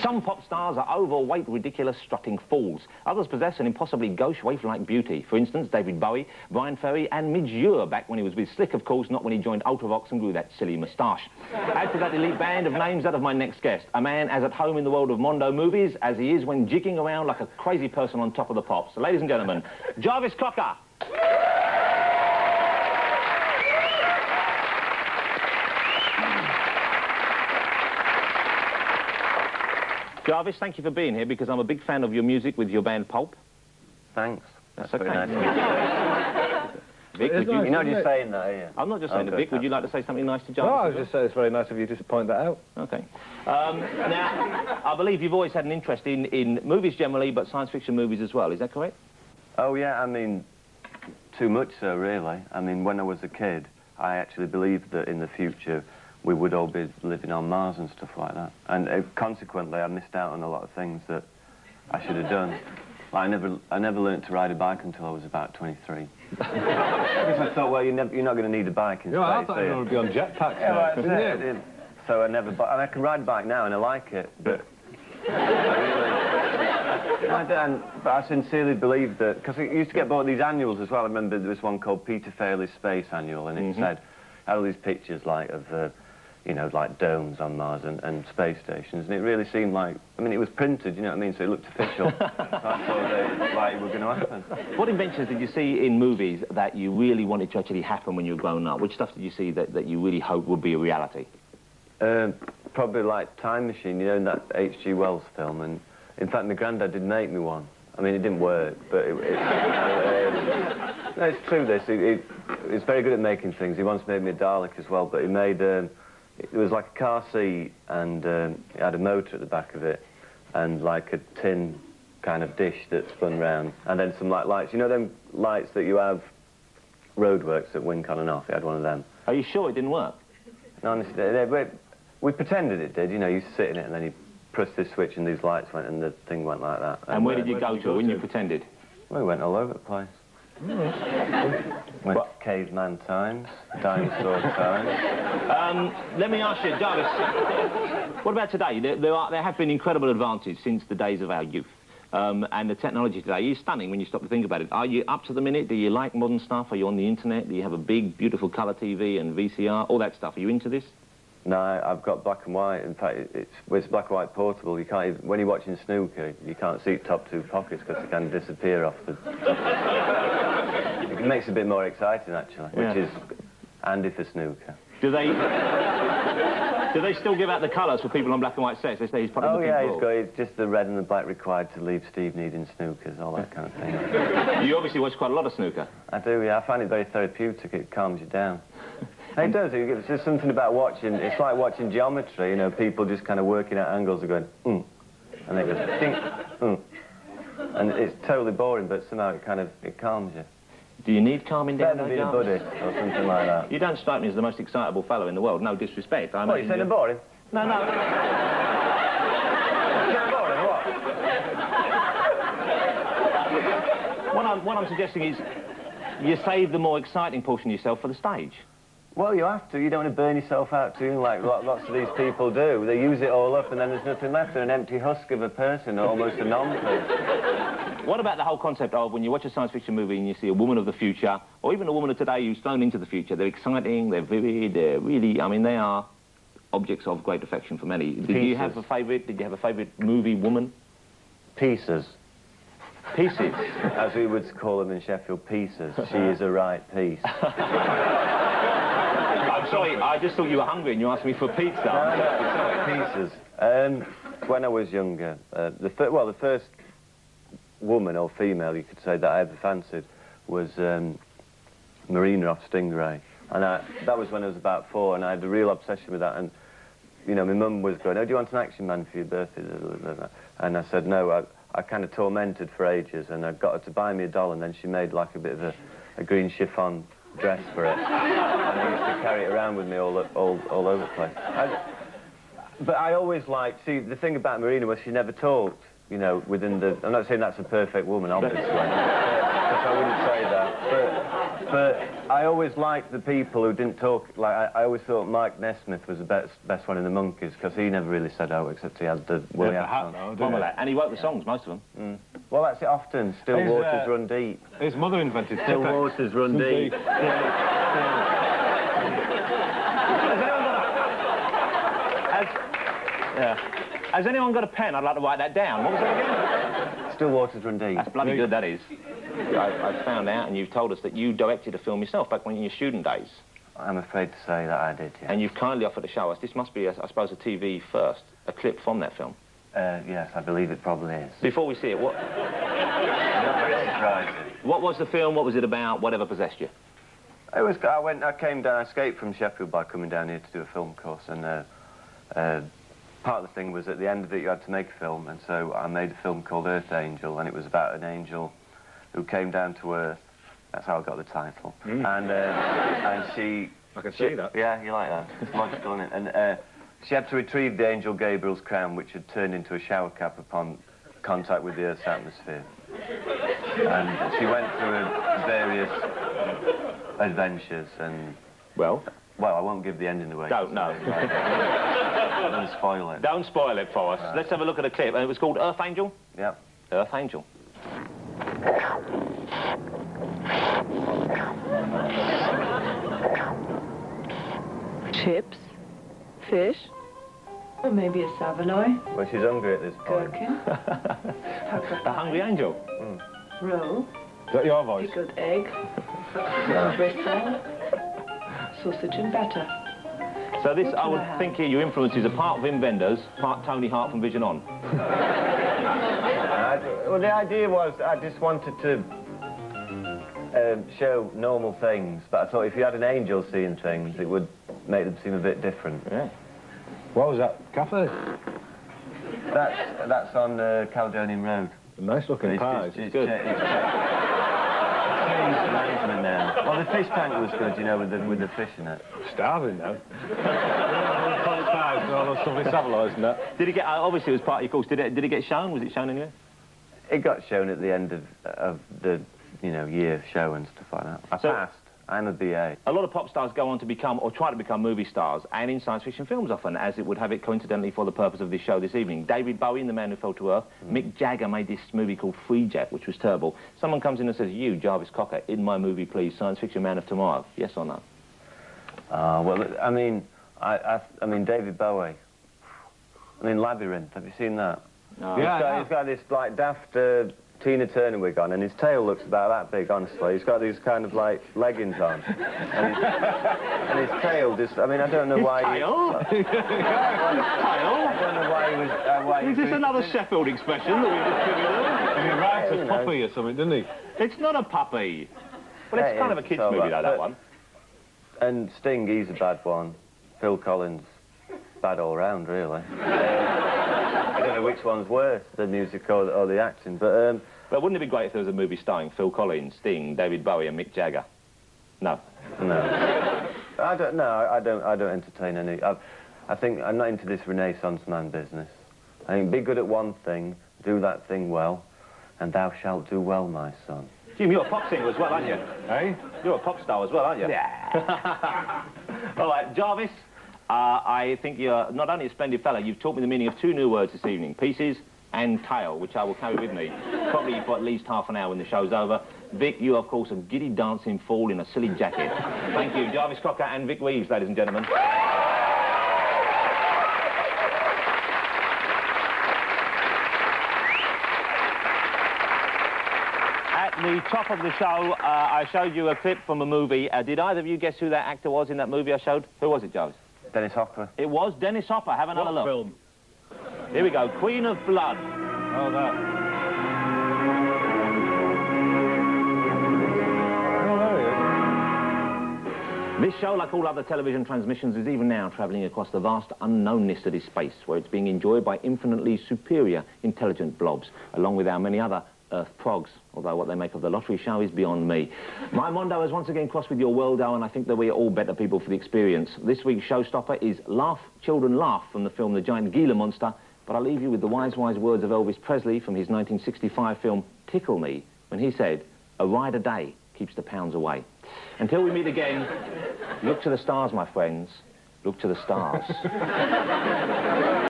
Some pop stars are overweight, ridiculous, strutting fools. Others possess an impossibly gauche, waif-like beauty. For instance, David Bowie, Brian Ferry and Midge Ure, back when he was with Slick, of course, not when he joined Ultravox and grew that silly moustache. Add to that elite band of names that of my next guest, a man as at home in the world of Mondo movies as he is when jigging around like a crazy person on top of the pops. So, ladies and gentlemen, Jarvis Cocker. Jarvis, thank you for being here because I'm a big fan of your music with your band Pulp. Thanks. That's okay. Very nice. Vic, You're not just saying that, are you? I'm not just saying that. Vic, would you like to say something nice to Jarvis? No, I was just saying it's very nice of you to point that out. Okay. Now, I believe you've always had an interest in movies generally, but science fiction movies as well. Is that correct? Oh, yeah, I mean, too much so, really. I mean, when I was a kid, I actually believed that in the future we would all be living on Mars and stuff like that. And consequently, I missed out on a lot of things that I should have done. Like, I never learned to ride a bike until I was about 23. Because I thought, well, you're not going to need a bike in space. I thought you were going to be on jetpacks. Yeah, that's it. So I never... And I can ride a bike now, and I like it, but... But I sincerely believe that... Because I used to get bought these annuals as well. I remember there was one called Peter Fairley's Space Annual, and it said... had all these pictures, like, of... you know, like domes on Mars and space stations, and it really seemed like, I mean, it was printed, you know what I mean, so it looked official. So I thought that, like, it was going to happen. What inventions did you see in movies that you really wanted to actually happen when you were growing up? Which stuff did you see that you really hoped would be a reality? Probably, like, Time Machine, you know, in that H.G. Wells film, and in fact, my granddad did make me one. I mean, it didn't work, but no, it's true, this. He's very good at making things. He once made me a Dalek as well, but he made... it was like a car seat, and it had a motor at the back of it, and like a tin kind of dish that spun round, and then some like lights. You know them lights that you have roadworks that wink on and off? It had one of them. Are you sure it didn't work? No, honestly, we pretended it did. You know, you sit in it, and then you press this switch, and these lights went, and the thing went like that. And where did you go to when you pretended? Well, we went all over the place. Went to caveman times, dinosaur times. Let me ask you, Jarvis, what about today? There have been incredible advances since the days of our youth. And the technology today is stunning when you stop to think about it. Are you up to the minute? Do you like modern stuff? Are you on the internet? Do you have a big, beautiful colour TV and VCR? All that stuff. Are you into this? No, I've got black and white. In fact, it's black and white portable. You can't even, when you're watching snooker, you can't see top two pockets because they kind of disappear off the... It makes it a bit more exciting, actually, which is handy for snooker. Do they still give out the colours for people on black and white sets? They say he's put in the pink ball. It's just the red and the black required to leave Steve needing snookers, all that kind of thing. You obviously watch quite a lot of snooker. I do, yeah. I find it very therapeutic. It calms you down. It does. It's just something about watching. It's like watching geometry, you know, people just kind of working out angles and going, and they go, ding, And it's totally boring, but somehow it calms you. Do you need calming down? Better than being a Buddhist or something like that. You don't strike me as the most excitable fellow in the world. No disrespect. What, you saying I'm boring? No, no. You're boring, what? What I'm suggesting is you save the more exciting portion of yourself for the stage. Well, you have to. You don't want to burn yourself out too, like lots of these people do. They use it all up, and then there's nothing left. They're an empty husk of a person, or almost a non-person. What about the whole concept of when you watch a science fiction movie and you see a woman of the future, or even a woman of today who's thrown into the future? They're exciting, they're vivid, they're really... I mean, they are objects of great affection for many. Did you have a favourite? Did you have a favourite movie woman? Pieces. Pieces? As we would call them in Sheffield, pieces. She is a right piece. I'm sorry, I just thought you were hungry and you asked me for pizza. No, pieces. When I was younger, the first woman or female, you could say, that I ever fancied was Marina off Stingray. And that was when I was about 4, and I had a real obsession with that. And, you know, my mum was going, oh, do you want an action man for your birthday? And I said, no. I kind of tormented for ages, and I got her to buy me a doll, and then she made like a bit of a green chiffon dress for it. And I used to carry it around with me all over the place. But I always liked... See, the thing about Marina was she never talked, you know, within the... I'm not saying that's a perfect woman, obviously. But I wouldn't say that. But I always liked the people who didn't talk. Like, I always thought Mike Nesmith was the best one in the Monkees, because he never really said out, except he had the woolly hat on. And he wrote the songs, most of them. Well, that's it often. Still waters run deep. His mother invented Still Tipex. waters run deep. Has anyone got a pen? I'd like to write that down. What was that again? Still waters run deep. That's bloody good, that is. I found out, and you've told us that you directed a film yourself back when in your student days. I'm afraid to say that I did, yeah. And you've kindly offered to show us. This must be, I suppose, a TV first, a clip from that film. Yes, I believe it probably is. Before we see it, what... I'm not very surprised. What was the film? What was it about? Whatever possessed you? I came down, I escaped from Sheffield by coming down here to do a film course, and part of the thing was at the end of it you had to make a film, and so I made a film called Earth Angel, and it was about an angel who came down to Earth. That's how I got the title. And she... I can see that. Yeah, you like that. It's logical, isn't it? And she had to retrieve the angel Gabriel's crown, which had turned into a shower cap upon contact with the Earth's atmosphere. And she went through various adventures and... Well, I won't give the ending away. Don't, no. Don't spoil it. Don't spoil it for us. Right. Let's have a look at a clip. And it was called Earth Angel? Yep. Earth Angel. Chips, fish, or maybe a saveloy, Well, she's hungry at this point. gherkin, The Hungry Angel. roll, Is that your voice? pickled egg, bristle, sausage and batter. So this, What I can would I have? think here, your influences are part Wim Wenders, part Tony Hart from Vision On. Well, the idea was I just wanted to show normal things, but I thought if you had an angel seeing things, it would make them seem a bit different. Yeah. What was that? Cafe? That's on Caledonian Road. Nice looking pies. It's good. changed arrangement now. Well, the fish tank was good, you know, with the fish in it. Starving now. Pies, all those lovely saveloys and that. Did it get, obviously it was part of your course, did it get shown? Was it shown anywhere? It got shown at the end of the, year show and stuff like that. I passed. I'm a BA. A lot of pop stars go on to become, or try to become, movie stars, and in science fiction films often, as it would have it coincidentally for the purpose of this show this evening. David Bowie in The Man Who Fell to Earth. Mick Jagger made this movie called Free Jack, which was terrible. Someone comes in and says, you, Jarvis Cocker, in my movie, please, Science Fiction Man of Tomorrow. Yes or no? Well, I mean, David Bowie. Labyrinth. Have you seen that? No. Yeah, He's got this, like, daft Tina Turner wig on, and his tail looks about that big, honestly. He's got these kind of, like, leggings on. and his tail just... I don't know why... Tail? I don't know why he was... Is this another Sheffield expression that we just figured out? And he writes Yeah, a puppy or something, didn't he? It's not a puppy. Well, it's Yeah, kind of a kid's so movie, though, that, that but- one. And Sting, he's a bad one. Phil Collins, bad all round, really. I don't know which one's worse, the music or the acting, but... But wouldn't it be great if there was a movie starring Phil Collins, Sting, David Bowie and Mick Jagger? No. No. I don't entertain any... I think I'm not into this Renaissance man business. I think be good at one thing, do that thing well, and thou shalt do well, my son. Jim, you're a pop singer as well, aren't you? Hey? You're a pop star as well, aren't you? Yeah. All right, Jarvis, I think you're not only a splendid fella, you've taught me the meaning of two new words this evening, pieces and tail, which I will carry with me, probably for at least half an hour when the show's over. Vic, you are, of course, a giddy dancing fool in a silly jacket. Thank you, Jarvis Cocker and Vic Reeves, ladies and gentlemen. At the top of the show, I showed you a clip from a movie. Did either of you guess who that actor was in that movie I showed? Who was it, Jarvis? Dennis Hopper. It was Dennis Hopper. Have another look. Film? Here we go. Queen of Blood. Oh, that. Oh, there he is. This show, like all other television transmissions, is even now travelling across the vast unknownness that is space, where it's being enjoyed by infinitely superior intelligent blobs, along with our many other Earth progs, although what they make of the lottery show is beyond me. My Mondo has once again crossed with your worldo, and I think that we are all better people for the experience. This week's showstopper is Laugh, Children Laugh from the film The Giant Gila Monster, but I'll leave you with the wise words of Elvis Presley from his 1965 film Tickle Me, when he said, A ride a day keeps the pounds away. Until we meet again, look to the stars, my friends. Look to the stars.